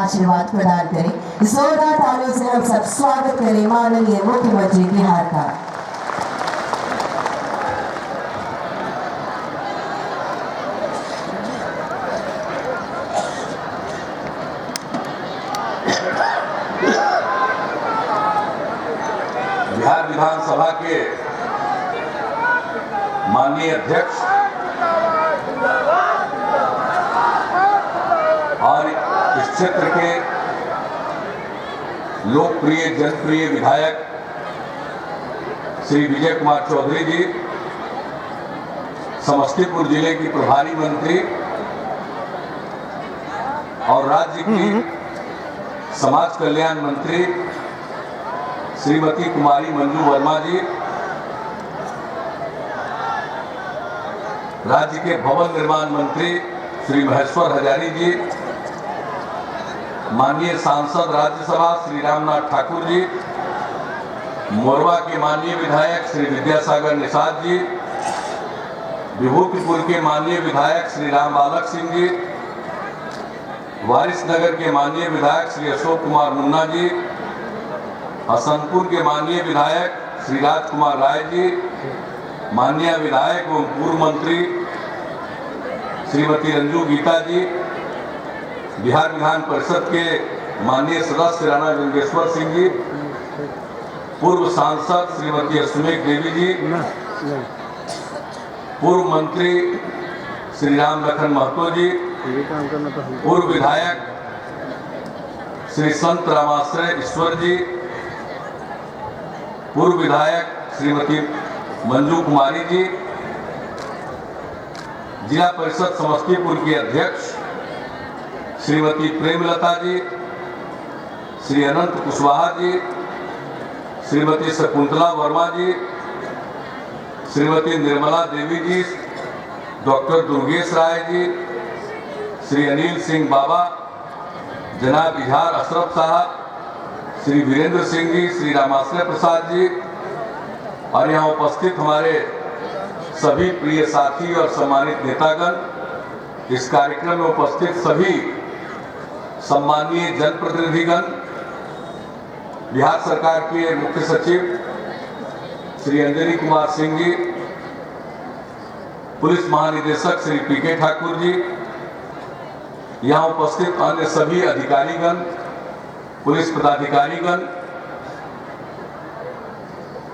आशीर्वाद प्रदान करें। जोरदार तालियों से हम सब स्वागत करें माननीय मुख्यमंत्री बिहार का। बिहार विधानसभा के माननीय अध्यक्ष और इस क्षेत्र के लोकप्रिय जनप्रिय विधायक श्री विजय कुमार चौधरी जी, समस्तीपुर जिले की प्रभारी मंत्री और राज्य की समाज कल्याण मंत्री श्रीमती कुमारी मंजू वर्मा जी, राज्य के भवन निर्माण मंत्री श्री महेश्वर हजारी जी, माननीय सांसद राज्यसभा श्री रामनाथ ठाकुर जी, मोरवा के माननीय विधायक श्री विद्यासागर निषाद जी, विभूतिपुर के माननीय विधायक श्री राम बालक सिंह जी, वारिसनगर के माननीय विधायक श्री अशोक कुमार मुन्ना जी, हसनपुर के माननीय विधायक श्री राजकुमार राय जी, माननीय विधायक एवं पूर्व मंत्री श्रीमती रंजू गीता जी, बिहार विधान परिषद के माननीय सदस्य राणा गंगेश्वर सिंह जी, पूर्व सांसद श्रीमती अश्विनी देवी जी, पूर्व मंत्री श्री राम लखन महतो जी, पूर्व विधायक श्री संत रामाश्रय ईश्वर जी, पूर्व विधायक श्रीमती मंजू कुमारी जी, जिला परिषद समस्तीपुर की अध्यक्ष श्रीमती प्रेमलता जी, श्री अनंत कुशवाहा जी, श्रीमती शकुंतला वर्मा जी, श्रीमती निर्मला देवी जी, डॉक्टर दुर्गेश राय जी, श्री अनिल सिंह बाबा, जनाब इजहार अशरफ साहब, श्री वीरेंद्र सिंह जी, श्री रामाश्रय प्रसाद जी और यहाँ उपस्थित हमारे सभी प्रिय साथी और सम्मानित नेतागण, इस कार्यक्रम में उपस्थित सभी सम्मानीय जनप्रतिनिधिगण, बिहार सरकार के मुख्य सचिव श्री अंजनी कुमार सिंह जी, पुलिस महानिदेशक श्री पीके ठाकुर जी, यहाँ उपस्थित अन्य सभी अधिकारीगण, पुलिस पदाधिकारीगण,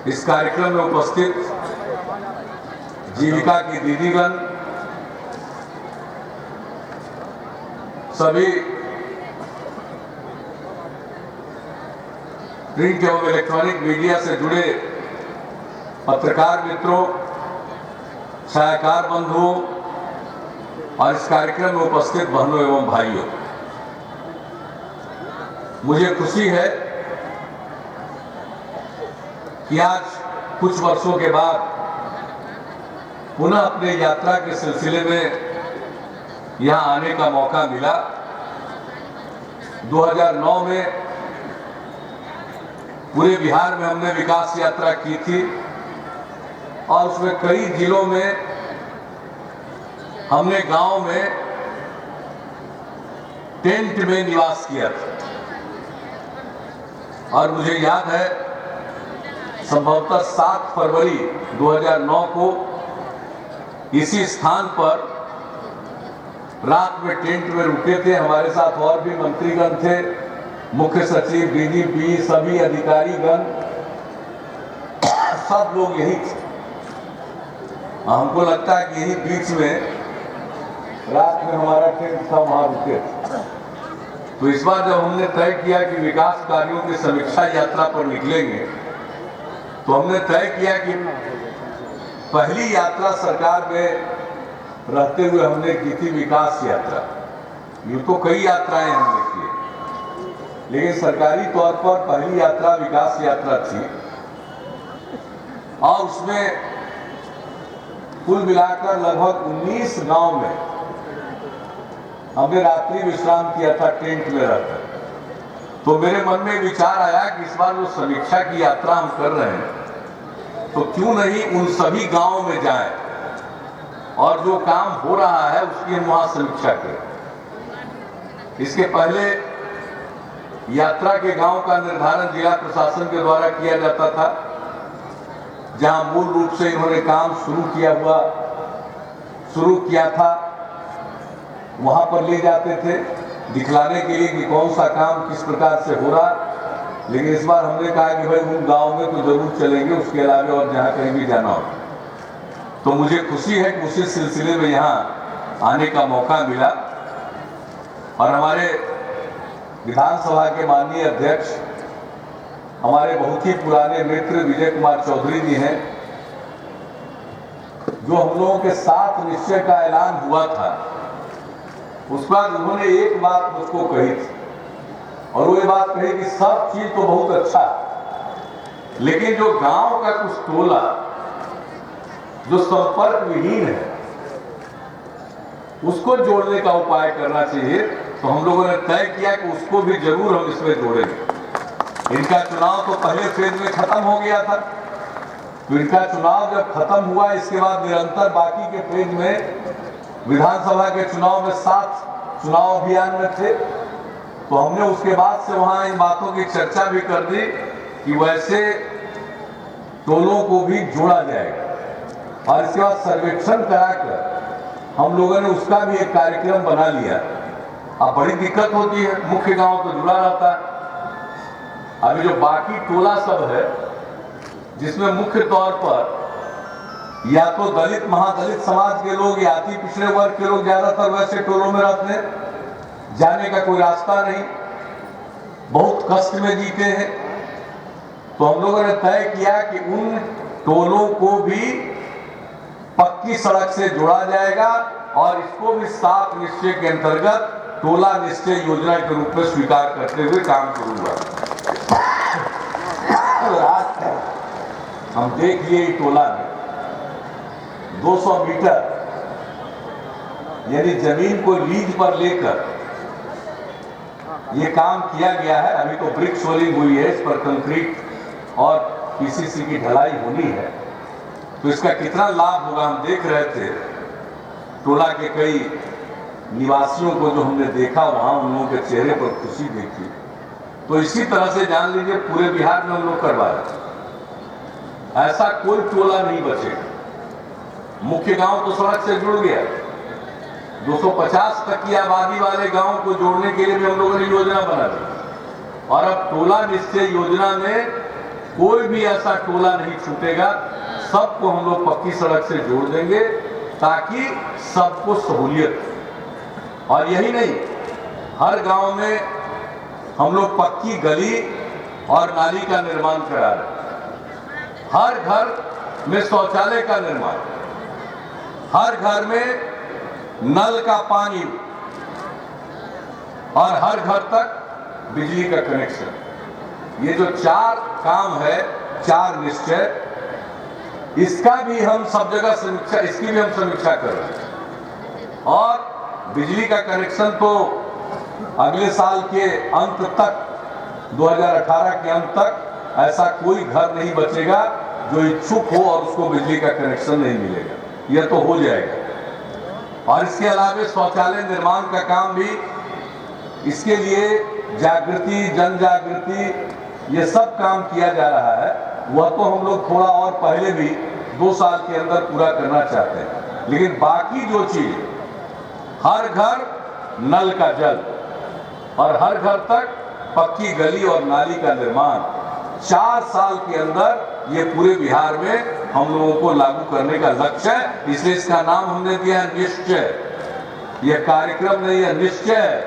इस कार्यक्रम में उपस्थित जीविका की दीदीगण, सभी प्रिंट एवं इलेक्ट्रॉनिक मीडिया से जुड़े पत्रकार मित्रों, छायाकार बंधुओं और इस कार्यक्रम में उपस्थित बहनों एवं भाइयों, मुझे खुशी है कि आज कुछ वर्षों के बाद पुनः अपने यात्रा के सिलसिले में यहाँ आने का मौका मिला। 2009 में पूरे बिहार में हमने विकास यात्रा की थी और उसमें कई जिलों में हमने गांव में टेंट में निवास किया था और मुझे याद है संभवतः 7 फरवरी 2009 को इसी स्थान पर रात में टेंट में रुके थे। हमारे साथ और भी मंत्रीगण थे, मुख्य सचिव, डीजीपी, सभी अधिकारीगण, सब लोग यही थे। हमको लगता है कि यही बीच में रात में हमारा टेंट था, वहां रुके थे। तो इस बार जब हमने तय किया कि विकास कार्यों की समीक्षा यात्रा पर निकलेंगे, तो हमने तय किया कि पहली यात्रा सरकार में रहते हुए हमने की थी विकास यात्रा। यूं तो कई यात्राएं हमने की, लेकिन सरकारी तौर पर पहली यात्रा विकास यात्रा थी और उसमें कुल मिलाकर लगभग 19 गांव में हमने रात्रि विश्राम किया था टेंट में रहकर। तो मेरे मन में विचार आया कि इस बार जो समीक्षा की यात्रा हम कर रहे हैं, तो क्यों नहीं उन सभी गांवों में जाएं और जो काम हो रहा है उसकी हम वहां समीक्षा करें। इसके पहले यात्रा के गांव का निर्धारण जिला प्रशासन के द्वारा किया जाता था, जहां मूल रूप से इन्होंने काम शुरू किया था, वहां पर ले जाते थे दिखलाने के लिए कि कौन सा काम किस प्रकार से हो रहा। लेकिन इस बार हमने कहा कि भाई उन गांव में तो जरूर चलेंगे, उसके अलावा और जहां कहीं भी जाना हो। तो मुझे खुशी है कि उसी सिलसिले में यहाँ आने का मौका मिला और हमारे विधानसभा के माननीय अध्यक्ष, हमारे बहुत ही पुराने मित्र विजय कुमार चौधरी जी हैं, जो हम लोगों के साथ निश्चय का ऐलान हुआ था, उस बाद उन्होंने एक बात मुझको कही थी और वो ये बात कही कि सब चीज तो बहुत अच्छा है, लेकिन जो गांव का कुछ टोला जो संपर्क विहीन है उसको जोड़ने का उपाय करना चाहिए। तो हम लोगों ने तय किया कि उसको भी जरूर हम इसमें जोड़ेंगे। इनका चुनाव तो पहले फेज में खत्म हो गया था, तो इनका चुनाव जब खत्म हुआ, इसके बाद निरंतर बाकी के फेज में विधानसभा के चुनाव में 7 चुनाव अभियान में थे। तो हमने उसके बाद से वहां इन बातों की चर्चा भी कर दी कि वैसे टोलों को भी जोड़ा जाएगा और इसके बाद सर्वेक्षण कराकर हम लोगों ने उसका भी एक कार्यक्रम बना लिया। अब बड़ी दिक्कत होती है, मुख्य गांव तो जुड़ा रहता है। अभी जो बाकी टोला सब है, जिसमें मुख्य तौर पर या तो दलित महादलित समाज के लोग या अति पिछड़े वर्ग के लोग ज्यादातर वैसे टोलों में रहते हैं, जाने का कोई रास्ता नहीं, बहुत कष्ट में जीते हैं। तो हम लोगों ने तय किया कि उन टोलों को भी पक्की सड़क से जोड़ा जाएगा और इसको भी 7 निश्चय के अंतर्गत टोला निश्चय योजना के रूप में स्वीकार करते हुए काम शुरू हुआ। हम देख लिए टोला में 200 मीटर यानी जमीन को लीज पर लेकर ये काम किया गया है। अभी तो ब्रिक सोलिंग हुई है, इस पर कंक्रीट और पीसीसी की ढलाई होनी है। तो इसका कितना लाभ होगा हम देख रहे थे। टोला के कई निवासियों को जो हमने देखा वहां, उन लोगों के चेहरे पर खुशी देखी। तो इसी तरह से जान लीजिए पूरे बिहार में हम लोग करवाए, ऐसा कोई टोला नहीं बचेगा। मुख्य गांव तो सड़क से जुड़ गया, 250 तक की आबादी वाले गांव को जोड़ने के लिए भी हम लोगों ने योजना बना दी और अब टोला निश्चय योजना में कोई भी ऐसा टोला नहीं छूटेगा। सबको हम लोग पक्की सड़क से जोड़ देंगे ताकि सबको सहूलियत। और यही नहीं, हर गांव में हम लोग पक्की गली और नाली का निर्माण करा रहे, हर घर में शौचालय का निर्माण, हर घर में नल का पानी और हर घर तक बिजली का कनेक्शन। ये जो 4 काम है, 4 निश्चय, इसका भी हम सब जगह समीक्षा, इसकी भी हम समीक्षा कर रहे हैं। और बिजली का कनेक्शन तो अगले साल के अंत तक, 2018 के अंत तक ऐसा कोई घर नहीं बचेगा जो इच्छुक हो और उसको बिजली का कनेक्शन नहीं मिलेगा, यह तो हो जाएगा। और इसके अलावा शौचालय निर्माण का काम भी, इसके लिए जागृति, जन जागृति, ये सब काम किया जा रहा है। वह तो हम लोग थोड़ा और पहले भी 2 साल के अंदर पूरा करना चाहते हैं। लेकिन बाकी जो चीज, हर घर नल का जल और हर घर तक पक्की गली और नाली का निर्माण, 4 साल के अंदर ये पूरे बिहार में हम लोगों को लागू करने का लक्ष्य है। इसलिए इसका नाम हमने दिया है निश्चय। यह कार्यक्रम नहीं है, निश्चय।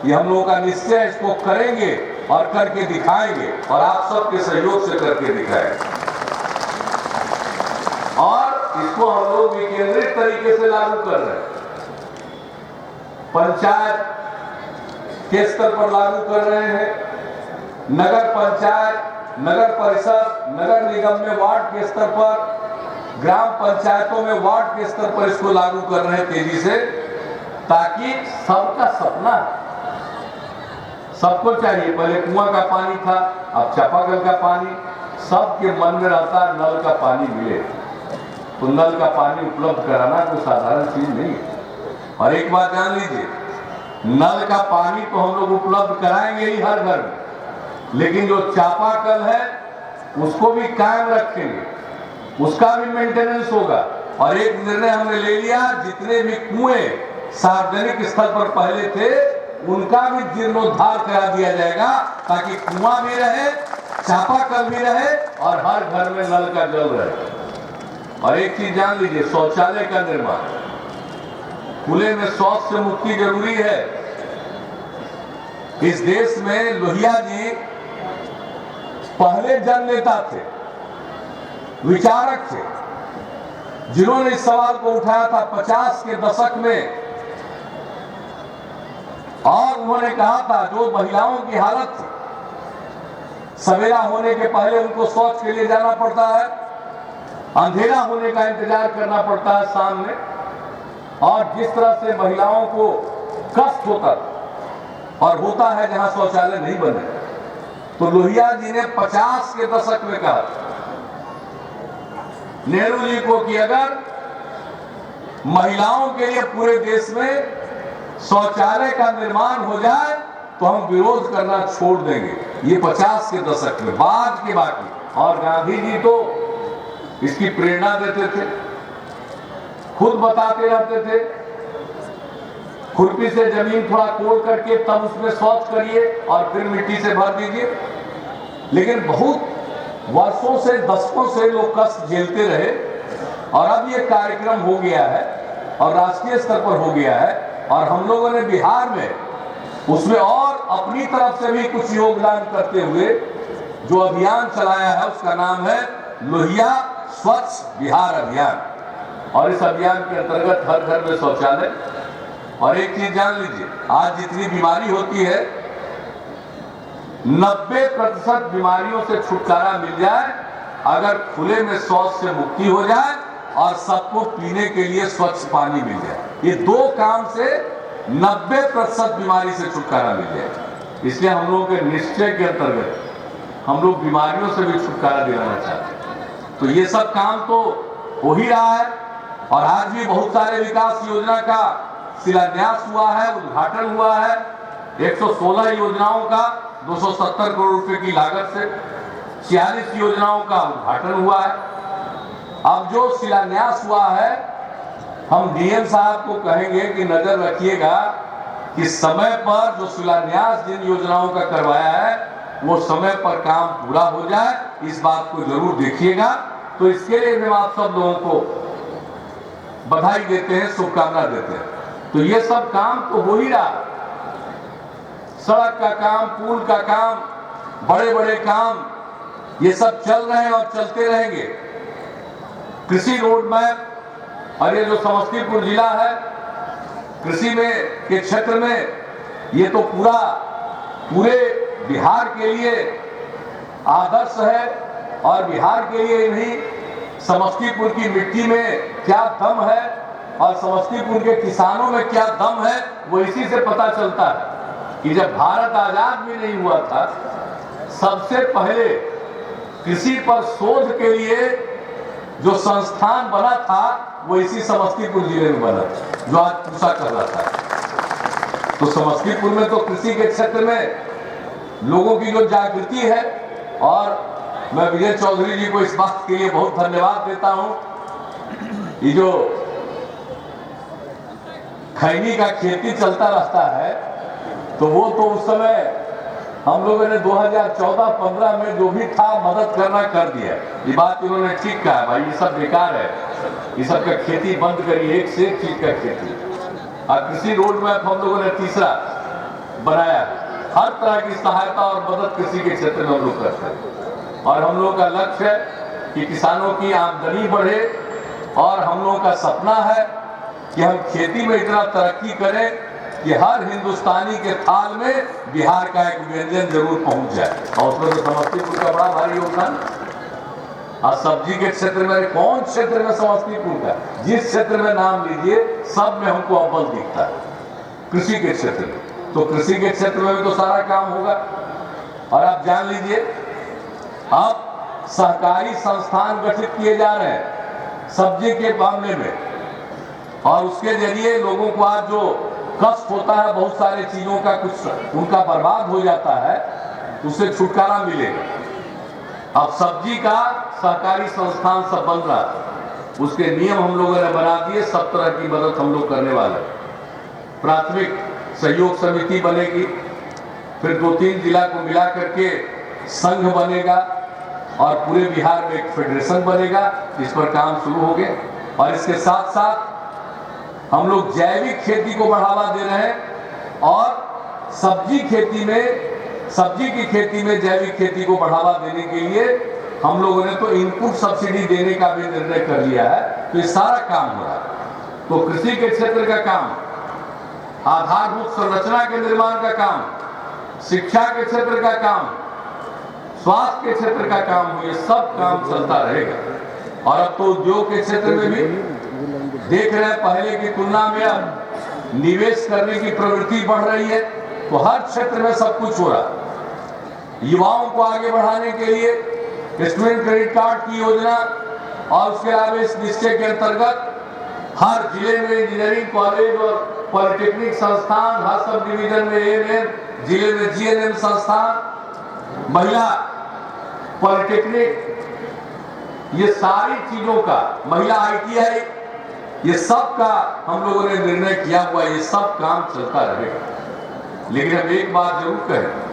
ये हम लोगों का निश्चय है, इसको करेंगे और करके दिखाएंगे और आप सबके सहयोग से करके दिखाएंगे। और इसको हम लोग विकेंद्रित तरीके से लागू कर रहे हैं, पंचायत के स्तर पर लागू कर रहे हैं, नगर पंचायत, नगर परिषद, नगर निगम में वार्ड के स्तर पर, ग्राम पंचायतों में वार्ड के स्तर पर इसको लागू कर रहे हैं तेजी से, ताकि सबका सपना, सबको चाहिए। पहले कुआं का पानी था, अब चापाकल का पानी, सबके मन में रहता है नल का पानी मिले। तो नल का पानी उपलब्ध कराना कोई साधारण चीज नहीं है। और एक बात जान लीजिए, नल का पानी तो हम लोग उपलब्ध कराएंगे ही हर घर में, लेकिन जो चापाकल है उसको भी कायम रखेंगे, उसका भी मेंटेनेंस होगा। और एक निर्णय हमने ले लिया, जितने भी कुएं सार्वजनिक स्थल पर पहले थे उनका भी जीर्णोद्धार करा दिया जाएगा, ताकि कुआं भी रहे, चापाकल भी रहे और हर घर में नल का जल रहे। और एक चीज जान लीजिए, शौचालय का निर्माण, खुले में शौच से मुक्ति जरूरी है। इस देश में लोहिया जी पहले जननेता थे, विचारक थे, जिन्होंने इस सवाल को उठाया था 50 के दशक में। और उन्होंने कहा था जो महिलाओं की हालत थी, सवेरा होने के पहले उनको शौच के लिए जाना पड़ता है, अंधेरा होने का इंतजार करना पड़ता है शाम में, और जिस तरह से महिलाओं को कष्ट होता और होता है जहां शौचालय नहीं बने, तो लोहिया जी ने 50 के दशक में कहा नेहरू जी को कि अगर महिलाओं के लिए पूरे देश में शौचालय का निर्माण हो जाए तो हम विरोध करना छोड़ देंगे। ये 50 के दशक में, बाद के बाकी। और गांधी जी तो इसकी प्रेरणा देते थे, खुद बताते रहते थे, खुरपी से जमीन थोड़ा कोड़ करके तब उसमें शौच करिए और फिर मिट्टी से भर दीजिए। लेकिन बहुत वर्षों से, दशकों से लोग कष्ट झेलते रहे, और अब ये कार्यक्रम हो गया है और राष्ट्रीय स्तर पर हो गया है, और हम लोगों ने बिहार में उसमें और अपनी तरफ से भी कुछ योगदान करते हुए जो अभियान चलाया है, उसका नाम है लोहिया स्वच्छ बिहार अभियान। और इस अभियान के अंतर्गत हर घर में शौचालय। और एक चीज जान लीजिए, आज जितनी बीमारी होती है 90% बीमारियों से छुटकारा मिल जाए अगर खुले में शौच से मुक्ति हो जाए और सबको पीने के लिए स्वच्छ पानी मिल जाए। ये दो काम से 90% बीमारी से छुटकारा मिल जाए। इसलिए हम लोगों के निश्चय के अंतर्गत हम लोग बीमारियों से भी छुटकारा दिलाना चाहते हैं। तो ये सब काम तो हो ही रहा है, और आज भी बहुत सारे विकास योजना का शिलान्यास हुआ है, उद्घाटन हुआ है। 116 योजनाओं का 270 करोड़ रुपए की लागत से 46 योजनाओं का उद्घाटन हुआ है। अब जो शिलान्यास हुआ है, हम डीएम साहब को कहेंगे कि नजर रखिएगा कि समय पर जो शिलान्यास जिन योजनाओं का करवाया है वो समय पर काम पूरा हो जाए, इस बात को जरूर देखिएगा। तो इसके लिए हम आप सब लोगों को बधाई देते हैं, शुभकामना देते हैं। तो ये सब काम तो हो ही रहा, सड़क का काम, पुल का काम, बड़े बड़े काम, ये सब चल रहे हैं और चलते रहेंगे। कृषि रोड मैप, और ये जो समस्तीपुर जिला है कृषि में के क्षेत्र में, ये तो पूरे बिहार के लिए आदर्श है। और बिहार के लिए नहीं, समस्तीपुर की मिट्टी में क्या दम है और समस्तीपुर के किसानों में क्या दम है, वो इसी से पता चलता है कि जब भारत आजाद भी नहीं हुआ था, सबसे पहले कृषि पर शोध के लिए जो संस्थान बना था वो इसी समस्तीपुर जिले में बना, जो आज पूछा कर रहा था। तो समस्तीपुर में तो कृषि के क्षेत्र में लोगों की जो जागृति है, और मैं विजय चौधरी जी को इस बात के लिए बहुत धन्यवाद देता हूं। ये जो खैनी का खेती चलता रहता है, तो वो तो उस समय हम लोगों ने 2014-15 में जो भी था मदद करना कर दिया। ये बात इन्होंने ठीक कहा, भाई ये सब बेकार है, ये सब का खेती बंद करिए, एक से एक चीज का खेती। और कृषि रोड मैप हम लोगों ने तीसरा बनाया, हर तरह की सहायता और मदद कृषि के क्षेत्र में हम लोग करते हैं। और हम लोगों का लक्ष्य है कि किसानों की आमदनी बढ़े, और हम लोगों का सपना है कि हम खेती में इतना तरक्की करें कि हर हिंदुस्तानी के थाल में बिहार का एक व्यंजन जरूर पहुंच जाए। और उसमें तो समस्तीपुर का बड़ा भारी योगदान। और सब्जी के क्षेत्र में, कौन क्षेत्र में समस्तीपुर का, जिस क्षेत्र में नाम लीजिए सब में हमको अव्वल दिखता है कृषि के क्षेत्र में। तो कृषि के क्षेत्र में भी तो सारा काम होगा। और आप जान लीजिए, अब सहकारी संस्थान गठित किए जा रहे हैं सब्जी के मामले में, और उसके जरिए लोगों को आज जो कष्ट होता है, बहुत सारे चीजों का कुछ उनका बर्बाद हो जाता है, उससे छुटकारा मिलेगा। अब सब्जी का सहकारी संस्थान सब बन रहा है, उसके नियम हम लोगों ने बना दिए, सब तरह की मदद हम लोग करने वाले। प्राथमिक सहयोग समिति बनेगी, फिर 2-3 जिला को मिला करके संघ बनेगा और पूरे बिहार में एक फेडरेशन बनेगा। इस पर काम शुरू हो गया। और इसके साथ साथ हम लोग जैविक खेती को बढ़ावा दे रहे हैं और सब्जी की खेती में जैविक खेती को बढ़ावा देने के लिए हम लोगों ने तो इनपुट सब्सिडी देने का भी निर्णय कर लिया है। तो ये सारा काम हो रहा है। तो कृषि के क्षेत्र का काम, आधारभूत संरचना के निर्माण का काम, शिक्षा के क्षेत्र का काम, स्वास्थ्य के क्षेत्र का काम हो, ये सब काम चलता रहेगा। और अब तो उद्योग के क्षेत्र में भी देख रहे हैं, पहले की तुलना में अब निवेश करने की प्रवृत्ति बढ़ रही है। तो हर क्षेत्र में सब कुछ हो रहा है। युवाओं को आगे बढ़ाने के लिए स्टूडेंट क्रेडिट कार्ड की योजना और उसके अलावा इस निश्चय के अंतर्गत हर जिले में इंजीनियरिंग कॉलेज और पॉलिटेक्निक संस्थान, हर सब डिवीजन में ANM, जिले में GNM संस्थान, महिला पॉलिटेक्निक, ये सारी चीजों का, महिला ITI, ये सब का हम लोगों ने निर्णय किया हुआ। ये सब काम चलता रहेगा। लेकिन हम एक बात जरूर कहें,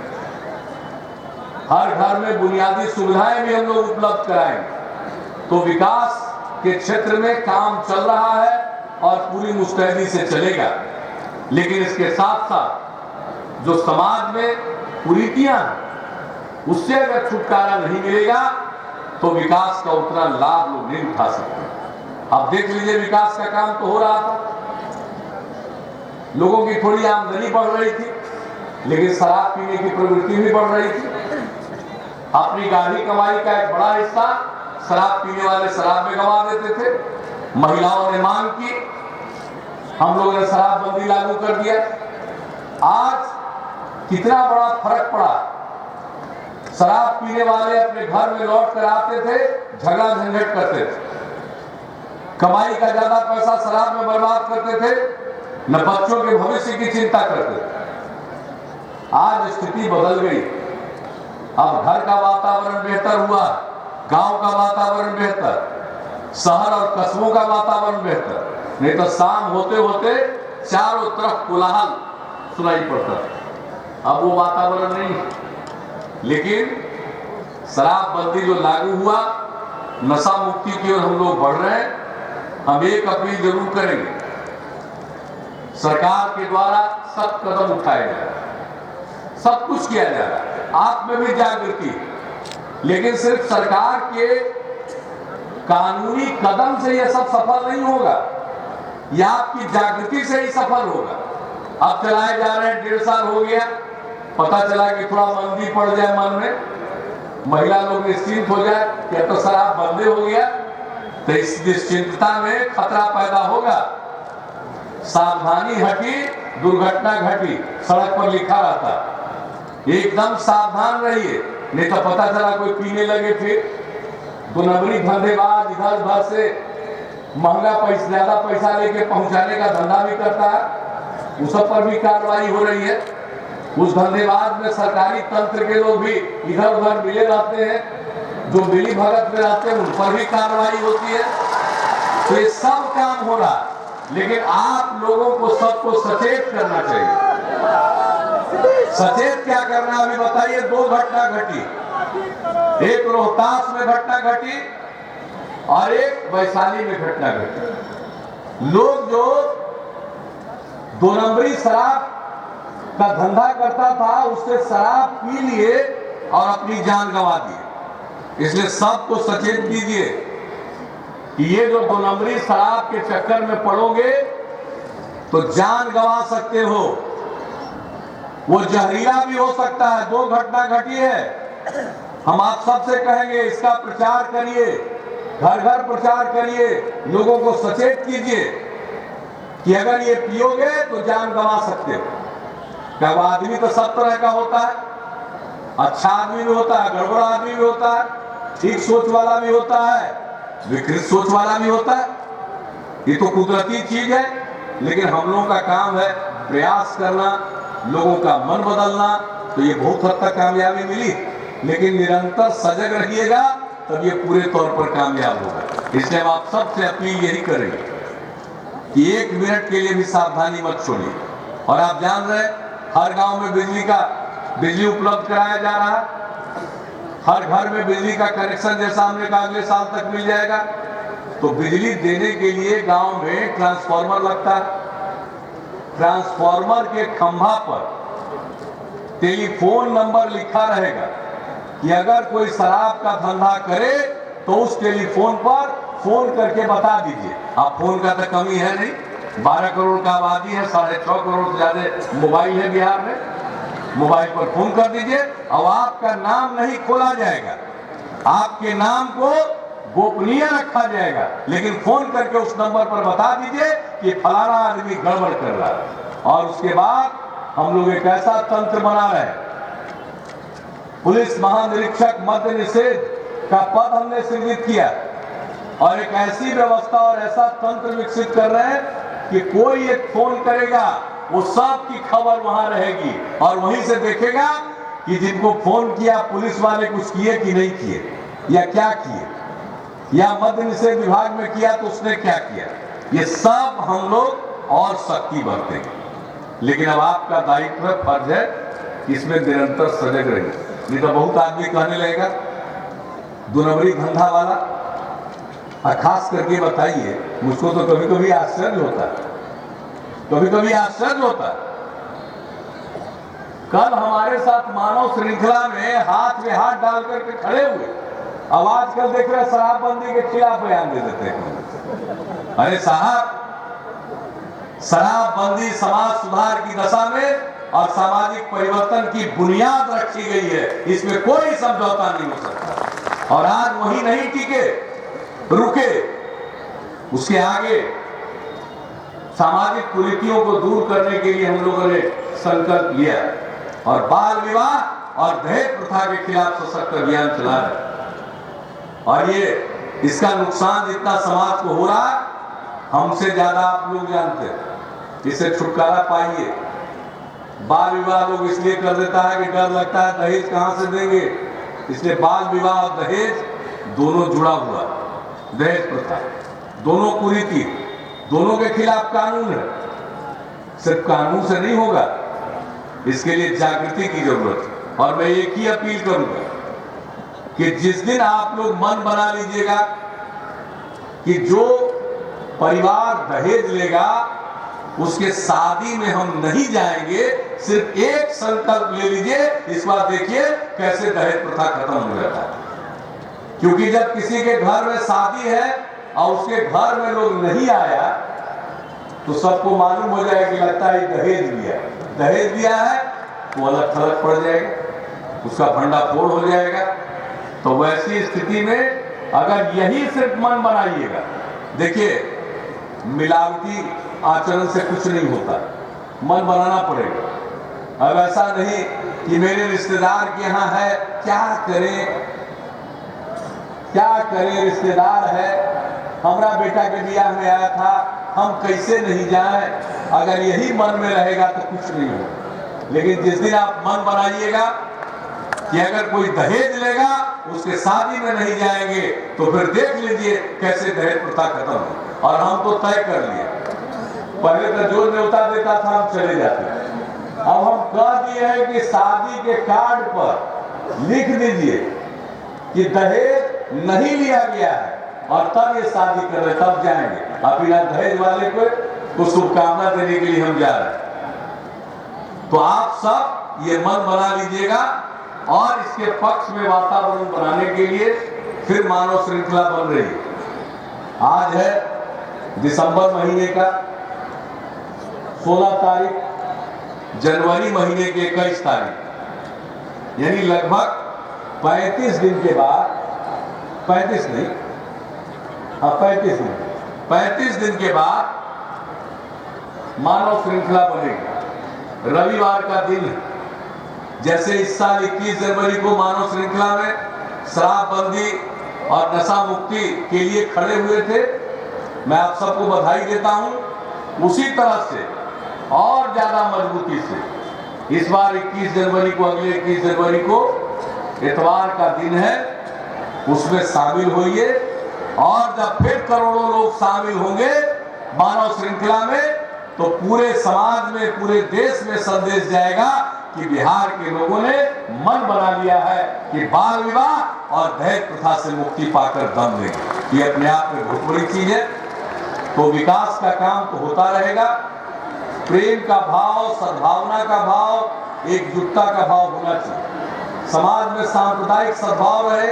हर घर में बुनियादी सुविधाएं भी हम लोग उपलब्ध कराएंगे। तो विकास के क्षेत्र में काम चल रहा है और पूरी मुस्तैदी से चलेगा। लेकिन इसके साथ साथ जो समाज में कुरीतियां हैं, उससे अगर छुटकारा नहीं मिलेगा तो विकास का उतना लाभ लोग नहीं उठा सकते। अब देख लीजिए, विकास का काम तो हो रहा था, लोगों की थोड़ी आमदनी बढ़ रही थी, लेकिन शराब पीने की प्रवृत्ति भी बढ़ रही थी। अपनी गाढ़ी कमाई का एक बड़ा हिस्सा शराब पीने वाले शराब में गंवा देते थे। महिलाओं ने मांग की, हम लोगों ने शराबबंदी लागू कर दिया। आज कितना बड़ा फर्क पड़ा। शराब पीने वाले अपने घर में लौट कर आते थे, झगड़ा झंझट करते थे, कमाई का ज्यादा पैसा शराब में बर्बाद करते थे, न बच्चों के भविष्य की चिंता करते थे। आज स्थिति बदल गई। अब घर का वातावरण बेहतर हुआ, गांव का वातावरण बेहतर, शहर और कस्बों का वातावरण बेहतर। नहीं तो शाम होते होते चारों तरफ कोलाहल सुनाई पड़ता। अब वो वातावरण नहीं है। लेकिन शराबबंदी जो लागू हुआ, नशा मुक्ति की ओर हम लोग बढ़ रहे हैं। हम एक अपील जरूर करेंगे, सरकार के द्वारा सब कदम उठाए जा रहे हैं, सब कुछ किया जा रहा है, आप में भी जागृति। लेकिन सिर्फ सरकार के कानूनी कदम से यह सब सफल नहीं होगा, यह आपकी जागृति से ही सफल होगा। अब चलाए जा रहे हैं, 1.5 साल हो गया, पता चला कि थोड़ा मंदी पड़ जाए मन में, महिला लोग निश्चिंत हो जाए कि अब तो शराब बंद हो गया, तो इस निश्चिंतता में खतरा पैदा होगा। सावधानी हटी, दुर्घटना घटी, सड़क पर लिखा रहता। एकदम सावधान रहिए, नहीं तो पता चला कोई पीने लगे, फिर 2 नंबरी धंधेबाज इधर उधर से महंगा पैसा, ज्यादा पैसा लेके पहुंचाने का धंधा भी करता है, उस पर भी कार्रवाई हो रही है। उस धंधेबाज में सरकारी तंत्र के लोग भी इधर उधर मिले रहते हैं, जो मिली भगत में रहते हैं उन पर भी कार्रवाई होती है। तो ये सब काम हो रहा है, लेकिन आप लोगों को सबको सचेत करना चाहिए। सचेत क्या करना, अभी बताइए। 2 घटना घटी, एक रोहतास में घटना घटी और एक वैशाली में घटना घटी। लोग जो 2 नंबरी शराब का धंधा करता था, उससे शराब पी लिए और अपनी जान गंवा दी। इसलिए सबको सचेत कीजिए कि ये जो 2 नंबरी शराब के चक्कर में पड़ोगे तो जान गंवा सकते हो, वो जहरीला भी हो सकता है। 2 घटना घटी है। हम आप सबसे कहेंगे, इसका प्रचार करिए, घर घर प्रचार करिए, लोगों को सचेत कीजिए कि अगर ये पियोगे तो जान गंवा सकते हो। क्या वो आदमी तो सब तरह का होता है, अच्छा आदमी भी होता है, गड़बड़ आदमी भी होता है, ठीक सोच वाला भी होता है, विकृत सोच वाला भी होता है। ये तो कुदरती चीज है। लेकिन हम लोगों का काम है प्रयास करना, लोगों का मन बदलना, तो ये बहुत हद तक कामयाबी मिली। लेकिन निरंतर सजग रहिएगा तब ये पूरे तौर पर कामयाब होगा। इसलिए हम आप सबसे अपील यही करेंगे कि 1 मिनट के लिए भी सावधानी मत छोड़िए। और आप जान रहे हैं हर गांव में बिजली उपलब्ध कराया जा रहा है, हर घर में बिजली का कनेक्शन जैसा हमने कहा अगले साल तक मिल जाएगा। तो बिजली देने के लिए गांव में ट्रांसफार्मर लगता है। ट्रांसफार्मर के खंभा पर टेलीफोन नंबर लिखा रहेगा कि अगर कोई शराब का धंधा करे तो उस टेलीफोन पर फोन करके बता दीजिए। अब फोन का तो कमी है नहीं, 12 करोड़ का आबादी है, 6.5 करोड़ से ज्यादा मोबाइल है बिहार में। मोबाइल पर फोन कर दीजिए और आपका नाम नहीं खोला जाएगा, आपके नाम को गोपनीय रखा जाएगा, लेकिन फोन करके उस नंबर पर बता दीजिए कि फलाना आदमी गड़बड़ कर रहा है। और उसके बाद हम लोग एक ऐसा तंत्र बना रहे हैं, पुलिस महानिरीक्षक मद्य निषेध का पद हमने सृजित किया और एक ऐसी व्यवस्था और ऐसा तंत्र विकसित कर रहे हैं कि कोई एक फोन करेगा, वो सब की खबर वहां रहेगी और वहीं से देखेगा कि जिनको फोन किया पुलिस वाले कुछ किए कि नहीं किए, या क्या किए, या मद्य निषेध विभाग में किया तो उसने क्या किया। ये सब हम लोग और सख्ती बरतेंगे। लेकिन अब आपका दायित्व है, फर्ज है कि इसमें निरंतर सजग रहिए। नहीं तो बहुत आदमी कहने लगेगा 2 नंबरी धंधा वाला। और खास करके बताइए, मुझको तो कभी कभी आश्चर्य होता है, कल हमारे साथ मानव श्रृंखला में हाथ डाल करके खड़े हुए, अब आजकल देख रहे शराबबंदी के खिलाफ बयान दे देते हैं। अरे साहब, शराबबंदी समाज सुधार की दशा में और सामाजिक परिवर्तन की बुनियाद रखी गई है, इसमें कोई समझौता नहीं हो सकता। और आज वही नहीं टिके, रुके, उसके आगे सामाजिक कुरीतियों को दूर करने के लिए हम लोगों ने संकल्प लिया और बाल विवाह और दहेज प्रथा के खिलाफ सशक्त अभियान चला है। और ये इसका नुकसान जितना समाज को हो रहा है, हमसे ज्यादा आप लोग जानते हैं। इससे छुटकारा पाइए। बाल विवाह लोग इसलिए कर देता है कि डर लगता है दहेज कहां से देंगे, इसलिए बाल विवाह और दहेज दोनों जुड़ा हुआ, दहेज प्रथा दोनों कुरीति, दोनों के खिलाफ कानून है। सिर्फ कानून से नहीं होगा, इसके लिए जागृति की जरूरत है। और मैं एक ही अपील करूंगा कि जिस दिन आप लोग मन बना लीजिएगा कि जो परिवार दहेज लेगा उसके शादी में हम नहीं जाएंगे, सिर्फ एक संकल्प ले लीजिए, इस बार देखिए कैसे दहेज प्रथा खत्म हो जाता है। क्योंकि जब किसी के घर में शादी है और उसके घर में लोग नहीं आया तो सबको मालूम हो जाएगा कि लगता है दहेज दिया है, तो अलग थलग पड़ जाएगा, उसका भंडाफोड़ हो जाएगा। तो वैसी स्थिति में अगर यही सिर्फ मन बनाइएगा, देखिए मिलावटी आचरण से कुछ नहीं होता, मन बनाना पड़ेगा। अब ऐसा नहीं कि मेरे रिश्तेदार के यहाँ है, क्या करें रिश्तेदार है, हमारा बेटा के ब्याह में आया था, हम कैसे नहीं जाएं। अगर यही मन में रहेगा तो कुछ नहीं होगा। लेकिन जिस दिन आप मन बनाइएगा कि अगर कोई दहेज लेगा उसके शादी में नहीं जाएंगे, तो फिर देख लीजिए कैसे दहेज प्रथा खत्म हो। और हम तो तय कर लिए, पहले तो जो न्योता देता था हम चले जाते, अब हम कह दिए हैं कि शादी के कार्ड पर लिख दीजिए कि दहेज नहीं लिया गया है और तब ये शादी कर रहे, तब जाएंगे। अब बिना दहेज वाले को शुभकामना देने के लिए हम जा रहे हैं। तो आप सब ये मन बना लीजिएगा और इसके पक्ष में वातावरण बनाने के लिए फिर मानव श्रृंखला बन रही है। आज है दिसंबर महीने का 16 तारीख, जनवरी महीने के 21 तारीख, यानी लगभग 35 दिन के बाद, 35 दिन के बाद मानव श्रृंखला बनेगी। रविवार का दिन है। जैसे इस साल 21 जनवरी को मानव श्रृंखला में शराबबंदी और नशा मुक्ति के लिए खड़े हुए थे, मैं आप सबको बधाई देता हूं। उसी तरह से और ज्यादा मजबूती से। इस बार 21 जनवरी को, अगले 21 जनवरी को इतवार का दिन है, उसमें शामिल होइए। और जब फिर करोड़ों लोग शामिल होंगे मानव श्रृंखला में, तो पूरे समाज में, पूरे देश में संदेश जाएगा कि बिहार के लोगों ने मन बना लिया है कि बाल विवाह और दहेज प्रथा से मुक्ति पाकर दम देंगे। ये अपने आप में बहुत बड़ी चीज है। तो विकास का काम तो होता रहेगा। प्रेम का भाव, सद्भावना का भाव, एकजुटता का भाव होना चाहिए। समाज में सांप्रदायिक सद्भाव रहे,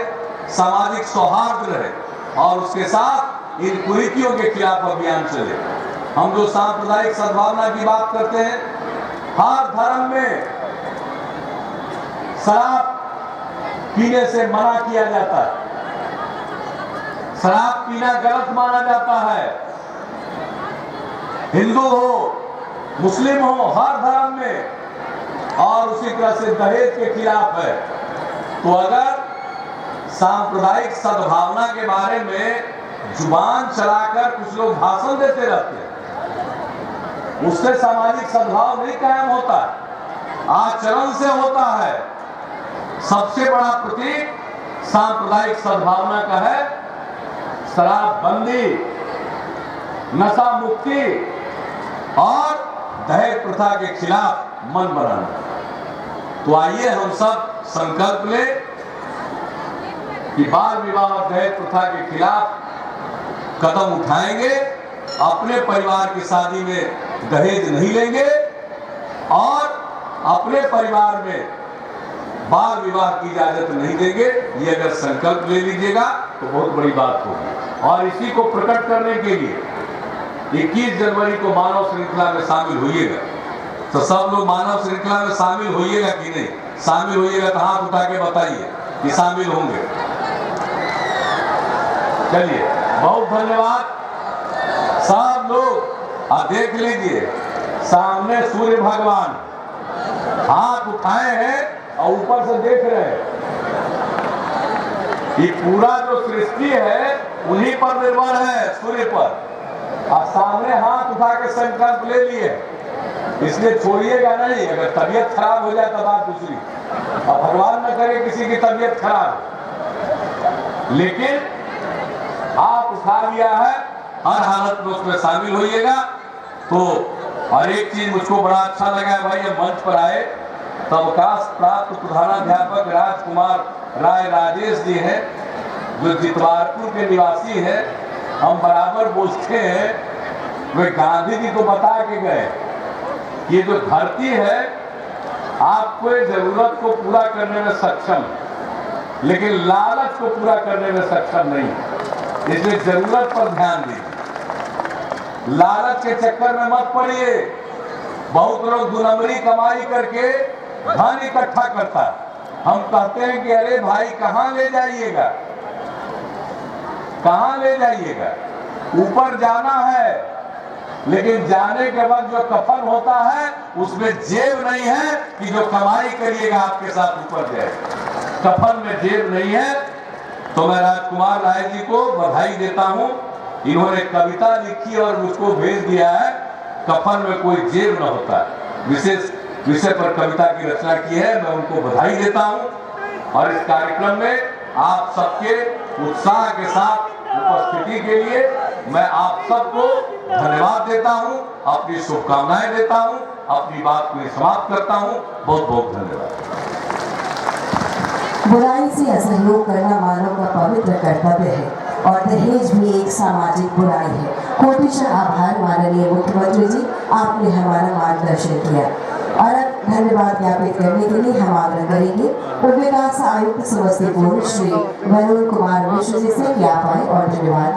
सामाजिक सौहार्द रहे, और उसके साथ इन कुरीतियों के खिलाफ अभियान चले। हम जो सांप्रदायिक सद्भावना की बात करते हैं, हर धर्म में शराब पीने से मना किया जाता है। शराब पीना गलत माना जाता है। हिंदू हो, मुस्लिम हो, हर धर्म में। और उसी तरह से दहेज के खिलाफ है। तो अगर सांप्रदायिक सद्भावना के बारे में जुबान चलाकर कुछ लोग भाषण देते रहते हैं, उससे सामाजिक सद्भाव नहीं कायम होता, आचरण से होता है। सबसे बड़ा प्रतीक सांप्रदायिक सद्भावना का है शराबबंदी, नशा मुक्ति और दहेज प्रथा के खिलाफ मन बनाना। तो आइए हम सब संकल्प लें कि बाल विवाह और दहेज प्रथा के खिलाफ कदम उठाएंगे, अपने परिवार की शादी में दहेज नहीं लेंगे और अपने परिवार में बाल विवाह की इजाजत नहीं देंगे। ये अगर संकल्प ले लीजिएगा तो बहुत बड़ी बात होगी। और इसी को प्रकट करने के लिए 21 जनवरी को मानव श्रृंखला में शामिल होइएगा। तो सब लोग मानव श्रृंखला में शामिल होइएगा कि नहीं? शामिल होइएगा तो हाथ उठा के बताइए कि शामिल होंगे। चलिए, बहुत धन्यवाद सब लोग। आप देख लीजिए, सामने सूर्य भगवान हाथ उठाए हैं और ऊपर से देख रहे हैं। ये पूरा जो सृष्टि है उन्हीं पर निर्भर है, सूर्य पर। आप सामने हाथ उठा के संकल्प ले लिए, इसलिए छोड़िएगा नहीं। अगर तबीयत खराब हो जाए तो बात दूसरी, और भगवान न करे किसी की तबीयत खराब, लेकिन आप उठा लिया है, हर हालत में उसमें शामिल होइएगा। तो और एक चीज मुझको बड़ा अच्छा लगा है भाई, ये मंच पर आए तो अवकाश प्राप्त प्रधानाध्यापक राजकुमार राय राजेश जी हैं, जो जितवारपुर के निवासी हैं। हम बराबर पूछते हैं, वे गांधी जी को बता के गए, ये जो धरती है आपको जरूरत को पूरा करने में सक्षम, लेकिन लालच को पूरा करने में सक्षम नहीं। इसलिए जरूरत पर ध्यान दीजिए, लालच के चक्कर में मत पड़िए। बहुत लोग 2 नंबरी कमाई करके धन इकट्ठा करता है। हम कहते हैं कि अरे भाई कहां ले जाइएगा, कहां ले जाइएगा? ऊपर जाना है, लेकिन जाने के बाद जो कफन होता है उसमें जेब नहीं है कि जो कमाई करिएगा आपके साथ ऊपर जाए। कफन में जेब नहीं है। तो मैं राजकुमार राय जी को बधाई देता हूं। इन्होंने कविता लिखी और मुझको भेज दिया है, कफन में कोई जेब न होता। विशेष विषय पर कविता की रचना की है, मैं उनको बधाई देता हूं। और इस कार्यक्रम में आप सबके उत्साह के साथ उपस्थिति के लिए मैं आप सबको धन्यवाद देता हूं, अपनी शुभकामनाएं देता हूं, अपनी बात को समाप्त करता हूं। बहुत बहुत धन्यवाद। बुराई से असहयोग करना मानव का पवित्र कर्तव्य है और दहेज भी एक सामाजिक बुराई है। कोटिशः आभार माननीय मुख्यमंत्री जी, आपने हमारा मार्गदर्शन किया। और अब धन्यवाद ज्ञापित करने के लिए हम आग्रह करेंगे उप विकास आयुक्त समस्तीपुर श्री वरुण कुमार मिश्र जी से, ज्ञापन और धन्यवाद।